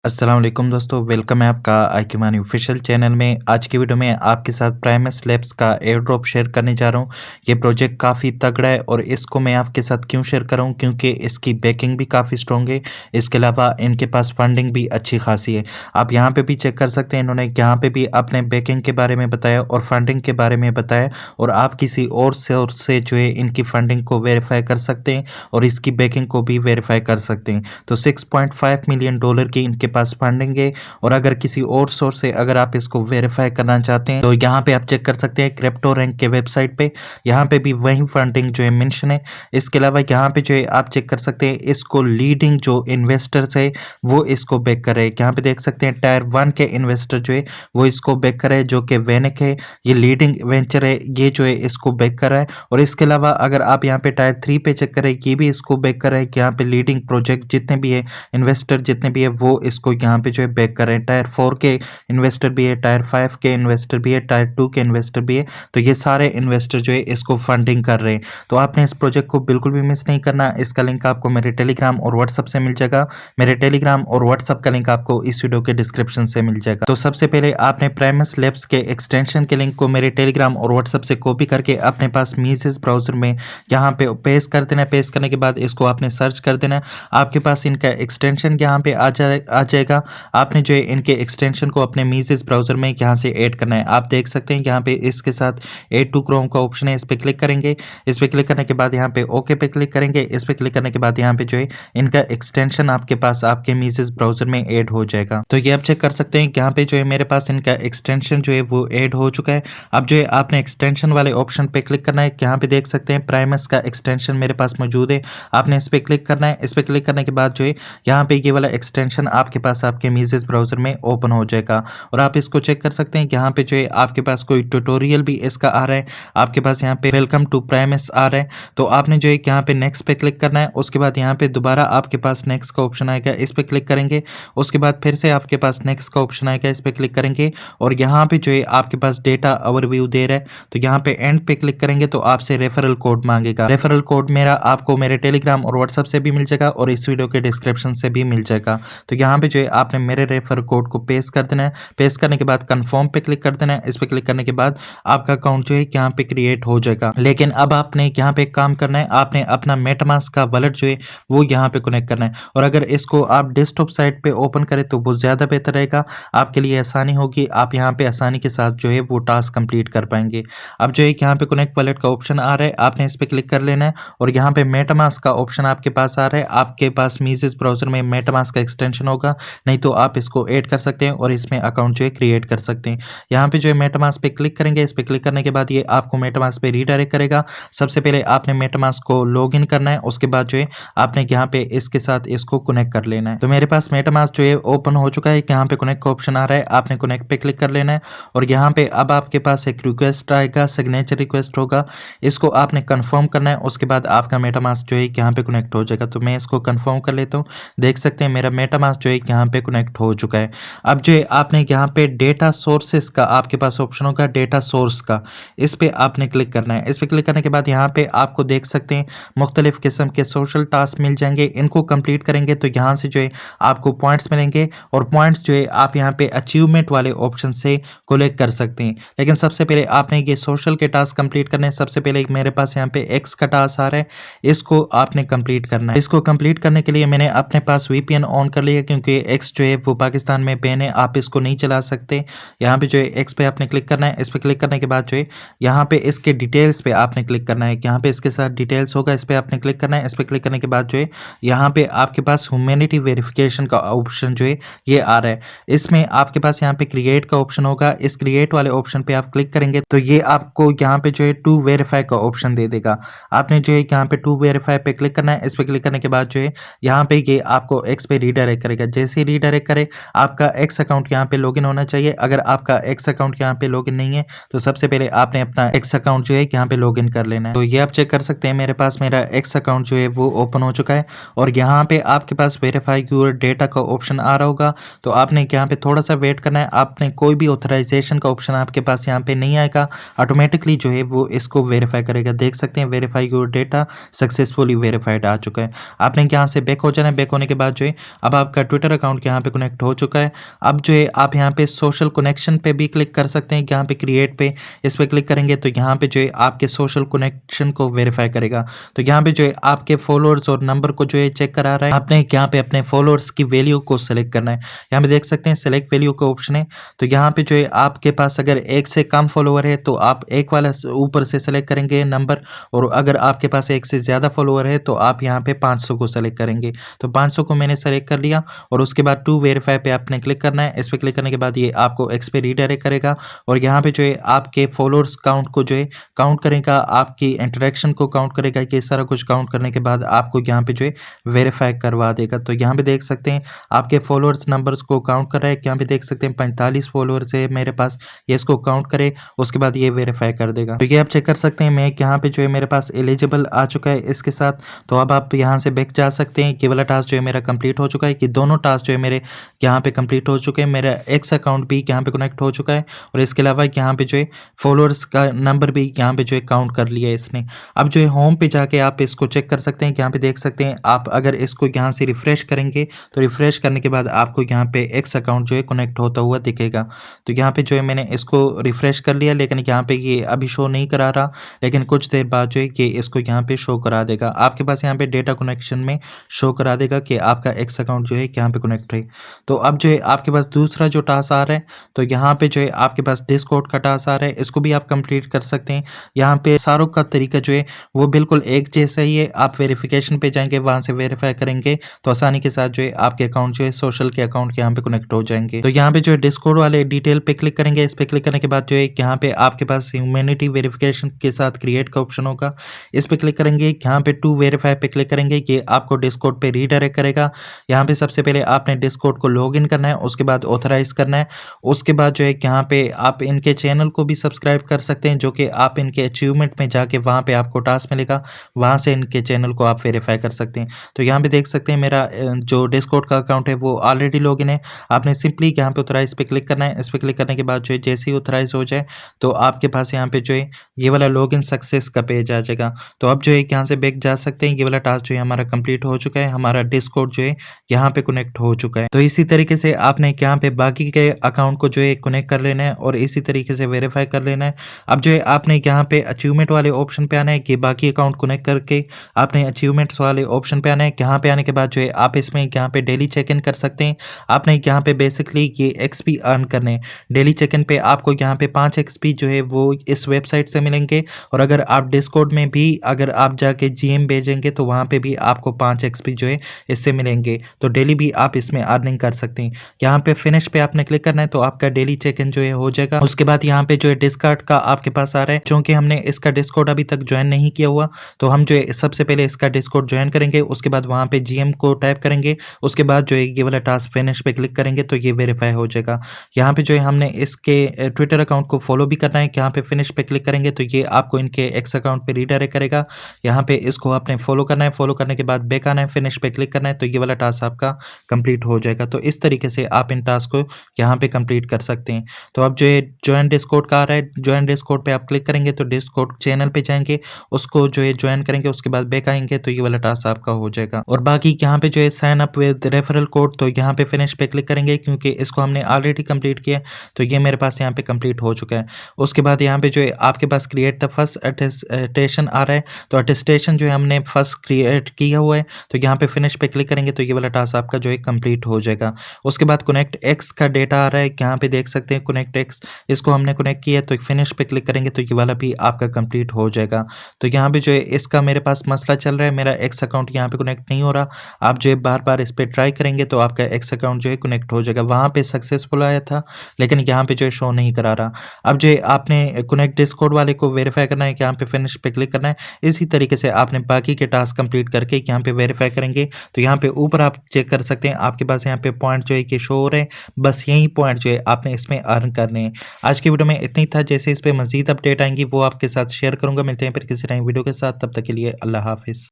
अस्सलाम वालेकुम दोस्तों, वेलकम है आपका आईक्यूमानी ऑफिशियल चैनल में। आज की वीडियो में आपके साथ प्राइमस लैब्स का एयर ड्रॉप शेयर करने जा रहा हूँ। ये प्रोजेक्ट काफ़ी तगड़ा है और इसको मैं आपके साथ क्यों शेयर कर रहा हूँ, क्योंकि इसकी बैकिंग भी काफ़ी स्ट्रॉन्ग है। इसके अलावा इनके पास फंडिंग भी अच्छी खासी है। आप यहाँ पे भी चेक कर सकते हैं, इन्होंने यहाँ पे भी अपने बैकिंग के बारे में बताया और फंडिंग के बारे में बताया, और आप किसी और सोर्स से जो है इनकी फंडिंग को वेरीफाई कर सकते हैं और इसकी बैकिंग को भी वेरीफाई कर सकते हैं। तो $6.5 मिलियन की इनके पास फंडिंग है। और अगर किसी और सोर्स से अगर आप इसको वेरीफाई करना चाहते हैं तो यहाँ पे आप चेक कर सकते हैं क्रिप्टो रैंक के वेबसाइट पे, यहाँ पे भी वही फंडिंग जो है मेंशन है। इसके अलावा यहाँ पे जो है आप चेक कर सकते हैं इसको लीडिंग जो इन्वेस्टर्स है वो इसको बैक कर रहे हैं। यहाँ पे देख सकते हैं टायर 1 के इन्वेस्टर जो है वो इसको बैक कर रहे हैं, जो कि वेनिक है, ये लीडिंग वेंचर है, ये जो है इसको बैक कर रहा है। और इसके अलावा अगर आप यहाँ पे टायर 3 पे चेक करें, ये भी इसको बैक कर रहे हैं कि यहाँ पे लीडिंग प्रोजेक्ट जितने भी है, इन्वेस्टर जितने भी है, वो इसको यहाँ पे जो है बैक कर रहे हैं। टायर 4 के इन्वेस्टर भी है, टायर 5 के इन्वेस्टर भी है, टायर 2 के इन्वेस्टर भी है। तो ये सारे इन्वेस्टर जो है इसको फंडिंग कर रहे हैं। तो आपने इस प्रोजेक्ट को बिल्कुल भी मिस नहीं करना। इसका लिंक आपको मेरे टेलीग्राम और व्हाट्सअप से मिल जाएगा। मेरे टेलीग्राम और व्हाट्सअप का लिंक आपको इस वीडियो के डिस्क्रिप्शन से मिल जाएगा। तो सबसे पहले आपने प्राइमस लैब्स के एक्सटेंशन के लिंक को मेरे टेलीग्राम और व्हाट्सअप से कॉपी करके अपने पास मीसेस ब्राउजर में यहाँ पे पेस्ट कर देना है। पेस्ट करने के बाद इसको आपने सर्च कर देना है। आपके पास इनका एक्सटेंशन यहाँ पे आ जाएगा। आपने जो है इनके एक्सटेंशन को अपने मीसेस ब्राउजर में यहाँ से ऐड करना है। आप देख सकते हैं यहाँ पे इसके साथ ऐड टू क्रोम का ऑप्शन है, इस पर क्लिक करेंगे। इस पर क्लिक करने के बाद यहाँ पे ओके पे क्लिक करेंगे। इस पर क्लिक करने के बाद यहाँ पे जो है इनका एक्सटेंशन आपके पास आपके मीसेस ब्राउजर में ऐड हो जाएगा। तो ये आप चेक कर सकते हैं यहाँ पे जो है मेरे पास इनका एक्सटेंशन जो है वो ऐड हो चुका है। अब जो है आपने एक्सटेंशन वाले ऑप्शन पे क्लिक करना है। यहाँ पे देख सकते हैं प्राइमस का एक्सटेंशन मेरे पास मौजूद है। आपने इस पर क्लिक करना है। इस पर क्लिक करने के बाद जो है यहाँ पे ये वाला एक्सटेंशन आपके पास आपके मीसेस ब्राउजर में ओपन हो जाएगा। और आप इसको चेक कर सकते हैं यहाँ पे जो है आपके पास कोई ट्यूटोरियल भी इसका आ रहा है। आपके पास यहाँ पे वेलकम टू प्राइमस आ रहा है। तो आपने जो है यहाँ पे नेक्स्ट पे क्लिक करना है। उसके बाद यहाँ पे दोबारा आपके पास नेक्स्ट का ऑप्शन आएगा, इस पे क्लिक करेंगे। उसके बाद फिर से आपके पास नेक्स्ट का ऑप्शन आएगा, इस पे क्लिक करेंगे। और यहाँ पे जो है आपके पास डेटा ओवरव्यू दे रहा है, तो यहाँ पे एंड पे क्लिक करेंगे तो आपसे रेफरल कोड मांगेगा। रेफरल कोड मेरा आपको मेरे टेलीग्राम और व्हाट्सएप से भी मिल जाएगा और इस वीडियो के डिस्क्रिप्शन से भी मिल जाएगा। तो यहाँ पे जो है आपने मेरे रेफर कोड को पेस्ट कर देना है। पेस्ट करने के बाद कंफर्म पे क्लिक कर देना है। इस पे क्लिक करने के बाद आपका अकाउंट जो है यहाँ पे क्रिएट हो जाएगा। लेकिन अब आपने यहाँ पे काम करना है, आपने अपना मेटामास्क का वॉलेट जो है वो यहाँ पे कनेक्ट करना है। और अगर इसको आप डेस्कटॉप साइट पे ओपन करें तो वो ज़्यादा बेहतर रहेगा, आपके लिए आसानी होगी। आप यहाँ पे आसानी के साथ जो है वो टास्क कंप्लीट कर पाएंगे। अब जो है यहाँ पे कनेक्ट वॉलेट का ऑप्शन आ रहा है, आपने इस पे क्लिक कर लेना है। और यहाँ पे मेटामास्क का ऑप्शन आपके पास आ रहा है। आपके पास मीसेस ब्राउजर में मेटामास्क का एक्सटेंशन होगा, नहीं तो आप इसको ऐड कर सकते हैं और इसमें अकाउंट जो है क्रिएट कर सकते हैं। यहाँ पे जो है मेटामास्क पे क्लिक करेंगे। इस पे क्लिक करने के बाद ये आपको मेटामास्क पे रीडायरेक्ट करेगा। सबसे पहले आपने मेटामास्क को लॉगिन करना है, उसके बाद जो है आपने यहाँ पे इसके साथ इसको कनेक्ट कर लेना है। तो मेरे पास मेटामास्क जो है ओपन हो चुका है। यहाँ पे कनेक्ट का ऑप्शन आ रहा है, आपने कनेक्ट पे क्लिक कर लेना है। और यहाँ पे अब आपके पास एक रिक्वेस्ट आएगा, सिग्नेचर रिक्वेस्ट होगा, इसको आपने कंफर्म करना है। उसके बाद आपका मेटामास्क जो है यहाँ पे कनेक्ट हो जाएगा। तो मैं इसको कंफर्म कर लेता हूँ। देख सकते हैं मेरा मेटामास्क जो है यहाँ पे कनेक्ट हो चुका है। अब जो है आपने यहाँ पे डेटा सोर्सेस का आपके पास ऑप्शन होगा, डेटा सोर्स का, इस पे आपने क्लिक करना है। इस पे क्लिक करने के बाद यहाँ पे आपको देख सकते हैं मुख्तलिफ किस्म के सोशल टास्क मिल जाएंगे। इनको कंप्लीट करेंगे तो यहाँ से जो है आपको पॉइंट्स मिलेंगे और पॉइंट्स जो है आप यहाँ पे अचीवमेंट वाले ऑप्शन से कलेक्ट कर सकते हैं। लेकिन सबसे पहले आपने ये सोशल के टास्क कंप्लीट करने हैं। सबसे पहले मेरे पास यहाँ पे एक्स का टास्क आ रहा है, इसको आपने कंप्लीट करना है। इसको कंप्लीट करने के लिए मैंने अपने पास वीपीएन ऑन कर लिया, क्योंकि एक्स जो है वो पाकिस्तान में बैन है, आप इसको नहीं चला सकते। यहाँ पे जो है एक्स पे आपने क्लिक करना है। इस पे क्लिक करने के बाद जो है यहाँ पे इसके डिटेल्स पे आपने क्लिक करना है। यहाँ पे इसके साथ डिटेल्स होगा, इस पे आपने क्लिक करना है। इस पे क्लिक करने के बाद जो है यहाँ पे आपके पास ह्यूमैनिटी वेरिफिकेशन का ऑप्शन जो है ये आ रहा है। इसमें आपके पास यहाँ पे क्रिएट का ऑप्शन होगा, इस क्रिएट वाले ऑप्शन पे आप क्लिक करेंगे तो ये आपको यहाँ पे जो है टू वेरीफाई का ऑप्शन दे देगा। आपने जो है यहाँ पे टू वेरीफाई पे क्लिक करना है। इस पे क्लिक करने के बाद जो है यहाँ पे ये आपको एक्स पे रीडायरेक्ट करेगा। जैसे ही रीडायरेक्ट करे आपका एक्स अकाउंट यहाँ पे लॉगिन होना चाहिए। अगर आपका एक्स अकाउंट यहाँ पे लॉगिन नहीं है तो सबसे पहले आपने अपना एक्स अकाउंट जो है यहाँ पे लॉगिन कर लेना है। तो ये आप चेक कर सकते हैं मेरे पास मेरा एक्स अकाउंट जो है वो ओपन हो चुका है। और यहाँ पे आपके पास वेरीफाई योर डेटा का ऑप्शन आ रहा होगा, तो आपने यहाँ पे थोड़ा सा वेट करना है। आपने कोई भी ऑथराइजेशन का ऑप्शन आपके पास यहाँ पे नहीं आएगा, ऑटोमेटिकली जो है वो इसको वेरीफाई करेगा। देख सकते हैं verify your data successfully verified आ चुका है। आपने यहाँ से बैक हो जाना है। बैक होने के बाद जो है अब आपका ट्विटर ट्विटर अकाउंट यहाँ पे कनेक्ट हो चुका है। अब जो है आप यहाँ पे सोशल कनेक्शन पे भी क्लिक कर सकते हैं, यहाँ पे क्रिएट पे इस पे क्लिक करेंगे तो यहाँ पे जो है आपके सोशल कनेक्शन को वेरीफाई करेगा। तो यहाँ पे जो है आपके फॉलोअर्स और नंबर को जो है चेक करा रहा है। आपने यहाँ पे अपने फॉलोअर्स की वैल्यू को सेलेक्ट करना है। यहाँ पे देख सकते हैं सेलेक्ट वैल्यू का ऑप्शन है। तो यहाँ पे जो है आपके पास अगर 1 से कम फॉलोअर है तो आप एक वाला ऊपर से सेलेक्ट करेंगे नंबर, और अगर आपके पास 1 से ज़्यादा फॉलोअर है तो आप यहाँ पे 500 को सेलेक्ट करेंगे। तो 500 को मैंने सेलेक्ट कर लिया और उसके बाद टू वेरीफाई पे आपने क्लिक करना है। इस पर क्लिक करने के बाद ये आपको एक्स पे रीडायरेक्ट करेगा और यहाँ पे जो है आपके फॉलोअर्स काउंट को जो है काउंट करेगा, आपकी इंटरेक्शन को काउंट करेगा। कि सारा कुछ काउंट करने के बाद आपको यहाँ पे जो है वेरीफाई करवा देगा। तो यहाँ पे देख सकते हैं आपके फॉलोअर्स नंबर्स को काउंट कर रहा है। यहाँ पे देख सकते हैं 45 फॉलोअर्स है मेरे पास, ये इसको काउंट करे उसके बाद ये वेरीफाई कर देगा। तो ये आप चेक कर सकते हैं मैं यहाँ पे जो है मेरे पास एलिजिबल आ चुका है इसके साथ। तो अब आप यहाँ से बैक जा सकते हैं। ये वाला टास्क जो है मेरा कंप्लीट हो चुका है, कि दोनों टास्क जो है मेरे यहाँ पे कंप्लीट हो चुके हैं। मेरा एक्स अकाउंट भी यहाँ पे कनेक्ट हो चुका है और इसके अलावा यहाँ पे जो है फॉलोअर्स का नंबर भी यहाँ पे जो है काउंट कर लिया है इसने। अब जो है होम पे जाके आप इसको चेक कर सकते हैं। यहाँ पे देख सकते हैं आप अगर इसको यहाँ से रिफ्रेश करेंगे तो रिफ्रेश करने के बाद आपको यहाँ पे एक्स अकाउंट जो है कनेक्ट होता हुआ दिखेगा। तो यहाँ पे जो है मैंने इसको रिफ्रेश कर लिया, लेकिन यहाँ पे ये अभी शो नहीं करा रहा, लेकिन कुछ देर बाद जो है ये इसको यहाँ पे शो करा देगा। आपके पास यहाँ पे डेटा कनेक्शन में शो करा देगा कि आपका एक्स अकाउंट जो है यहाँ पे कनेक्ट है। तो अब जो है आपके पास दूसरा जो टास्क आ रहा है, तो यहाँ पे जो है आपके पास डिस्कॉर्ड का टास्क आ रहा है, इसको भी आप कंप्लीट कर सकते हैं। यहाँ पे सारों का तरीका जो है वो बिल्कुल एक जैसा ही है। आप वेरिफिकेशन पे जाएंगे, वहां से वेरीफाई करेंगे तो आसानी के साथ जो है आपके अकाउंट जो है सोशल के अकाउंट यहाँ पे कनेक्ट हो जाएंगे। तो यहाँ पे जो है डिस्कॉर्ड वाले डिटेल पे क्लिक करेंगे। इस पे क्लिक करने के बाद जो है यहाँ पे आपके पास ह्यूमैनिटी वेरिफिकेशन के साथ क्रिएट का ऑप्शन होगा, इस पे क्लिक करेंगे। यहाँ पे टू वेरीफाई पे क्लिक करेंगे, ये आपको डिस्कॉर्ड पे रीडायरेक्ट करेगा। यहाँ पे सबसे पहले आपने डिस्कॉर्ड को लॉग इन करना है, उसके बाद ऑथराइज करना है। उसके बाद जो है यहाँ पे आप इनके चैनल को भी सब्सक्राइब कर सकते हैं, जो कि आप इनके अचीवमेंट में जाके वहाँ पे आपको टास्क मिलेगा, वहाँ से इनके चैनल को आप वेरीफाई कर सकते हैं। तो यहाँ पे देख सकते हैं मेरा जो डिस्कॉर्ड का अकाउंट है वो ऑलरेडी लॉगिन है। आपने सिंपली यहाँ पे ऑथराइज पे क्लिक करना है। इस पे क्लिक करने के बाद जो है जैसे ही ऑथराइज हो जाए तो आपके पास यहाँ पे जो है ये वाला लॉगिन सक्सेस का पेज आ जाएगा। तो अब जो है यहाँ से बैक जा सकते हैं। ये वाला टास्क जो है हमारा कंप्लीट हो चुका है, हमारा डिस्कॉर्ड जो है यहाँ पे कनेक्ट हो चुका है। तो इसी तरीके से आपने यहाँ पे बाकी के अकाउंट को जो है कनेक्ट कर लेना है और इसी तरीके से वेरीफाई कर लेना है। अब जो है आपने यहाँ पे अचीवमेंट वाले ऑप्शन पे आना है, कि बाकी अकाउंट कनेक्ट करके आपने अचीवमेंट्स वाले ऑप्शन पे आना है। यहाँ पे आने के बाद जो है आप इसमें यहाँ पे डेली चेक इन कर सकते हैं। आपने यहाँ पे बेसिकली ये एक्सपी अर्न करने हैं। डेली चेक इन पे आपको यहाँ पे 5 एक्सपी जो है वो इस वेबसाइट से मिलेंगे, और अगर आप डिस्कॉर्ड में भी अगर आप जाके जीएम भेजेंगे तो वहाँ पे भी आपको 5 एक्सपी जो है इससे मिलेंगे। तो डेली भी आप इसमें अर्निंग कर सकते हैं। यहाँ पे फिनिश पे आपने क्लिक करना है तो आपका डेली चेक इन जो है हो जाएगा। उसके बाद यहाँ पे जो है डिस्कॉर्ड का आपके पास आ रहा है, क्योंकि हमने इसका डिस्कॉर्ड अभी तक ज्वाइन नहीं किया हुआ, तो हम जो है सबसे पहले इसका डिस्कॉर्ड ज्वाइन करेंगे। उसके बाद वहाँ पे जीएम को टाइप करेंगे, उसके बाद जो है ये वाला टास्क फिनिश पे क्लिक करेंगे तो ये वेरीफाई हो जाएगा। यहाँ पे जो है हमने इसके ट्विटर अकाउंट को फॉलो भी करना है। यहाँ पे फिनिश पे क्लिक करेंगे तो ये आपको इनके एक्स अकाउंट पे रीडायरेक्ट करेगा। यहाँ पे इसको आपने फॉलो करना है, फॉलो करने के बाद बैक आना है, फिनिश पे क्लिक करना है तो ये वाला टास्क आपका कंप्लीट हो जाएगा। तो इस तरीके से आप इन टास्क को यहाँ पे कंप्लीट कर सकते हैं। तो अब जो है ज्वाइन डिस्कॉर्ड का आ रहा है, ज्वाइन डिस्कॉर्ड पे आप क्लिक करेंगे तो डिस्कॉर्ड चैनल पे जाएंगे, उसको जो है ज्वाइन करेंगे, उसके बाद बैक आएंगे तो ये वाला टास्क आपका हो जाएगा। और बाकी यहाँ पे जो है sign up with referral code, तो यहाँ पे फिनिश पे क्लिक करेंगे क्योंकि इसको हमने ऑलरेडी कंप्लीट किया है। तो ये मेरे पास यहाँ पे कंप्लीट हो चुका है। उसके बाद यहाँ पे जो है आपके पास क्रिएट द फर्स्ट अटेस्टेशन आ रहा है, तो अटेस्टेशन जो है हमने फर्स्ट क्रिएट किया हुआ है। तो यहाँ पे फिनिश पे क्लिक करेंगे तो ये वाला टास्क आपका जो है कंप्लीट हो जाएगा। उसके बाद कनेक्ट एक्स का डेटा आ रहा है, यहाँ पे देख सकते हैं कनेक्ट एक्स, इसको हमने कनेक्ट किया है तो फिनिश पे क्लिक करेंगे तो ये वाला भी आपका कंप्लीट हो जाएगा। तो यहाँ पे जो है इसका मेरे पास मसला चल रहा है, मेरा एक्स अकाउंट यहाँ पे कनेक्ट नहीं हो रहा। आप जो है बार बार इस पर ट्राई करेंगे तो आपका एक्स अकाउंट जो है कनेक्ट हो जाएगा। वहाँ पे सक्सेसफुल आया था लेकिन यहाँ पे जो है शो नहीं करा रहा। अब जो है आपने कनेक्ट डिस्कॉर्ड वाले को वेरीफाई करना है, यहाँ पे फिनिश पे क्लिक करना है। इसी तरीके से आपने बाकी के टास्क कंप्लीट करके यहाँ पे वेरीफाई करेंगे तो यहाँ पे ऊपर आप चेक कर सकते हैं आपके पास यहाँ पे पॉइंट जो है कि शो हो रहे हैं। बस यही पॉइंट जो है आपने इसमें अर्न करने हैं। आज की वीडियो में इतनी था, जैसे इस पे मजीद अपडेट आएंगी वो आपके साथ शेयर करूंगा। मिलते हैं फिर किसी नई वीडियो के साथ, तब तक के लिए अल्लाह हाफिज़।